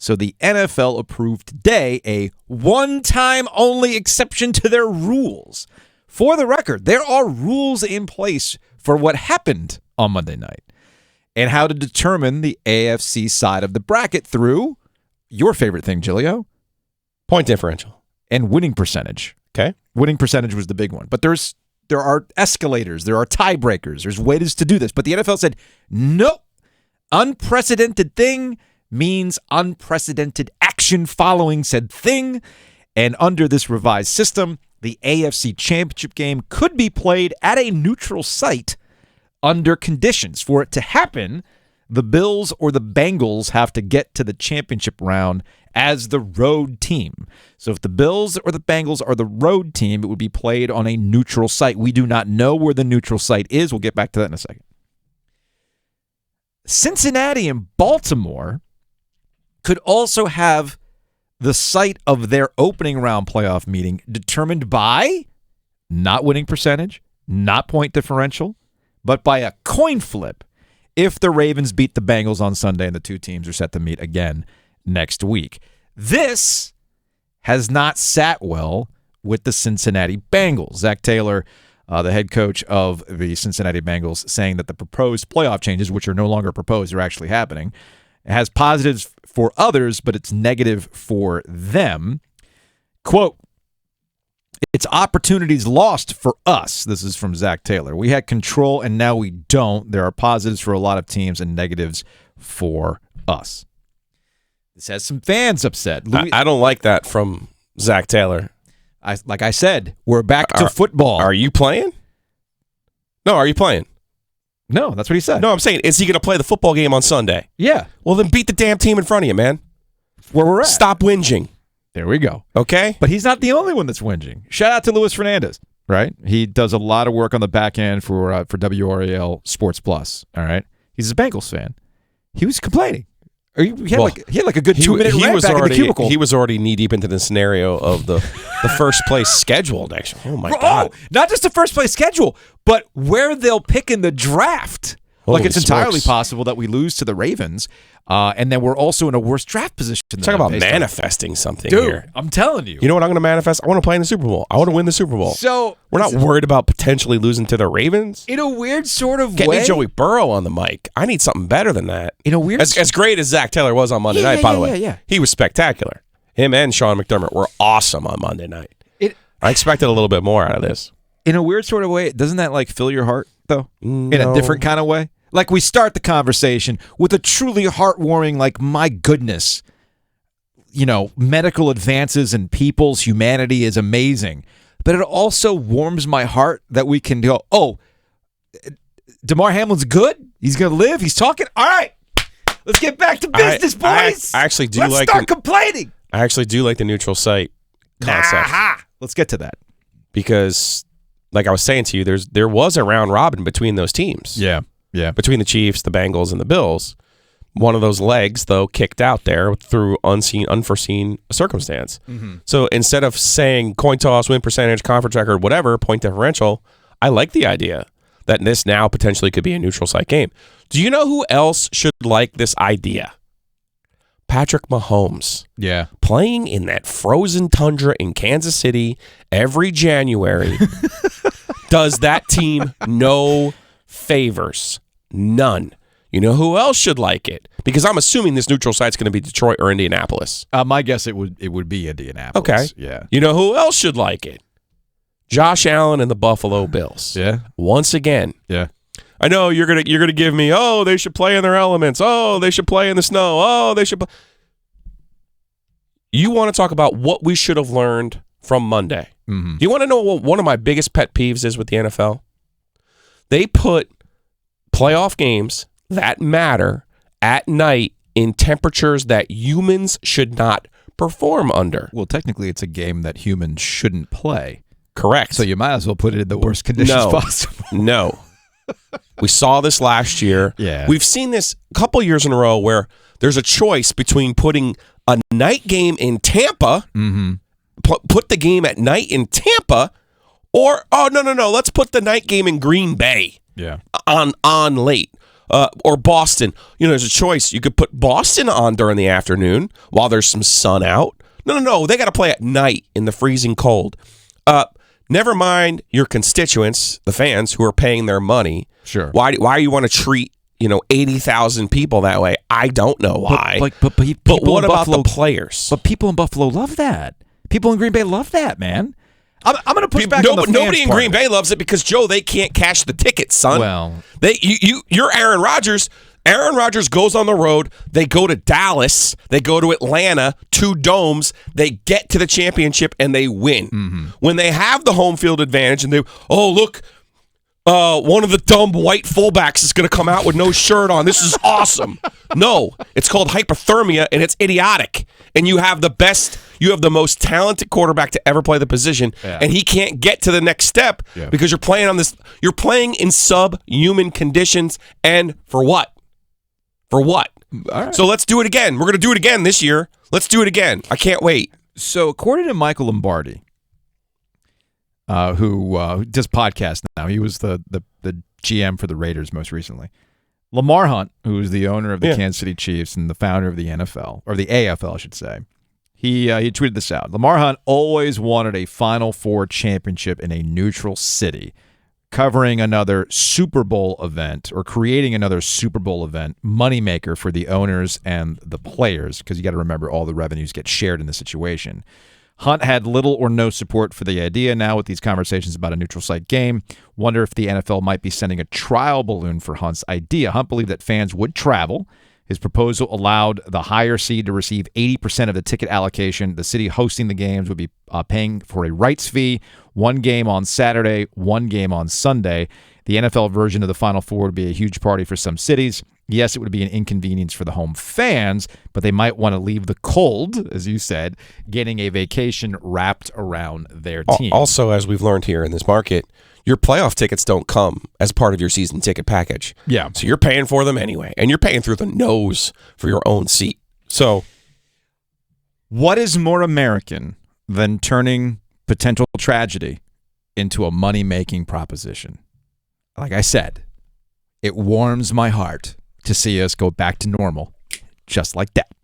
So the NFL approved today a one-time only exception to their rules. For the record, there are rules in place for what happened on Monday night and how to determine the AFC side of the bracket through your favorite thing, Giglio. Point differential. And winning percentage. Okay. Winning percentage was the big one. But there are escalators. There are tiebreakers. There's ways to do this. But the NFL said, no, unprecedented thing means unprecedented action following said thing. And under this revised system, the AFC Championship game could be played at a neutral site under conditions. For it to happen, the Bills or the Bengals have to get to the championship round as the road team. So if the Bills or the Bengals are the road team, it would be played on a neutral site. We do not know where the neutral site is. We'll get back to that in a second. Cincinnati and Baltimore could also have the site of their opening round playoff meeting determined by not winning percentage, not point differential, but by a coin flip if the Ravens beat the Bengals on Sunday and the two teams are set to meet again next week. This has not sat well with the Cincinnati Bengals. Zach Taylor, the head coach of the Cincinnati Bengals, saying that the proposed playoff changes, which are no longer proposed, are actually happening. It has positives for others, but it's negative for them. Quote, it's opportunities lost for us. This is from Zach Taylor. We had control, and now we don't. There are positives for a lot of teams and negatives for us. This has some fans upset. I don't like that from Zach Taylor. Like I said, we're back to football. Are you playing? No, are you playing? No, that's what he said. No, I'm saying, is he going to play the football game on Sunday? Yeah. Well, then beat the damn team in front of you, man. Where we're at. Stop whinging. There we go. Okay? But he's not the only one that's whinging. Shout out to Luis Fernandez, right? He does a lot of work on the back end for WRAL Sports Plus, all right? He's a Bengals fan. He was complaining. He had like a good 2-minute rant back in the cubicle. He was already knee-deep into the scenario of the first place scheduled, actually. Oh, my God. Not just the first place schedule, but where they'll pick in the draft. Holy like it's entirely smokes. possible that we lose to the Ravens, and then we're also in a worse draft position. Talk about manifesting something Dude, here. I'm telling you. You know what I'm going to manifest? I want to play in the Super Bowl. I want to win the Super Bowl. So we're not worried about potentially losing to the Ravens. In a weird sort of Get way. me Joey Burrow on the mic. I need something better than that. In a weird as great as Zach Taylor was on Monday night, by the way. He was spectacular. Him and Sean McDermott were awesome on Monday night. I expected a little bit more out of this. In a weird sort of way, doesn't that like fill your heart, though? No. In a different kind of way? Like we start the conversation with a truly heartwarming, like, my goodness, you know, medical advances and people's humanity is amazing. But it also warms my heart that we can go, oh, DeMar Hamlin's good. He's going to live. He's talking. All right. Let's get back to business, boys. I actually do Let's start complaining. I actually do like the neutral site concept. Aha. Let's get to that. Because, like I was saying to you, there was a round robin between those teams. Yeah. Between the Chiefs, the Bengals, and the Bills. One of those legs, though, kicked out there through unforeseen circumstance. Mm-hmm. So instead of saying coin toss, win percentage, conference record, whatever, point differential, I like the idea that this now potentially could be a neutral site game. Do you know who else should like this idea? Patrick Mahomes. Yeah. Playing in that frozen tundra in Kansas City every January does that team no favors. None. You know who else should like it? Because I'm assuming this neutral site's going to be Detroit or Indianapolis. My guess it would be Indianapolis. Okay. Yeah. You know who else should like it? Josh Allen and the Buffalo Bills. Yeah. Once again. Yeah. I know you're gonna give me, oh, they should play in their elements. Oh, they should play in the snow. Oh, they should. You want to talk about what we should have learned from Monday? Mm-hmm. Do you want to know what one of my biggest pet peeves is with the NFL? They put playoff games that matter at night in temperatures that humans should not perform under. Well, technically, it's a game that humans shouldn't play. Correct. So you might as well put it in the worst conditions possible. No. We saw this last year. Yeah. We've seen this a couple years in a row where there's a choice between putting a night game in Tampa, put the game at night in Tampa, or, oh, no, let's put the night game in Green Bay on late. or Boston. There's a choice. You could put Boston on during the afternoon while there's some sun out. No. They got to play at night in the freezing cold. Never mind your constituents, the fans who are paying their money. Sure. Why you want to treat 80,000 people that way? I don't know why. But what about the players? But people in Buffalo love that. People in Green Bay love that, man. I'm going to push back on the fans. Nobody in Green Bay loves it because, Joe, they can't cash the tickets, son. Well, you're Aaron Rodgers. Aaron Rodgers goes on the road. They go to Dallas. They go to Atlanta, 2 domes. They get to the championship, and they win. Mm-hmm. When they have the home field advantage, and look, one of the dumb white fullbacks is going to come out with no shirt on. This is awesome. No, it's called hypothermia, and it's idiotic. And you have the most talented quarterback to ever play the position, and he can't get to the next step because you're playing in subhuman conditions, and for what? For what? All right. So let's do it again. We're going to do it again this year. Let's do it again. I can't wait. So according to Michael Lombardi, who does podcasts now, he was the GM for the Raiders most recently. Lamar Hunt, who is the owner of the Kansas City Chiefs and the founder of the NFL, or the AFL, I should say, he tweeted this out. Lamar Hunt always wanted a Final Four championship in a neutral city, covering another Super Bowl event or creating another Super Bowl event, moneymaker for the owners and the players, because you got to remember all the revenues get shared in the situation. Hunt had little or no support for the idea. Now with these conversations about a neutral site game, wonder if the NFL might be sending a trial balloon for Hunt's idea. Hunt believed that fans would travel. His proposal allowed the higher seed to receive 80% of the ticket allocation. The city hosting the games would be paying for a rights fee, 1 game on Saturday, 1 game on Sunday. The NFL version of the Final Four would be a huge party for some cities. Yes, it would be an inconvenience for the home fans, but they might want to leave the cold, as you said, getting a vacation wrapped around their team. Also, as we've learned here in this market, your playoff tickets don't come as part of your season ticket package. Yeah. So you're paying for them anyway, and you're paying through the nose for your own seat. So what is more American than turning potential tragedy into a money-making proposition? Like I said, it warms my heart to see us go back to normal just like that.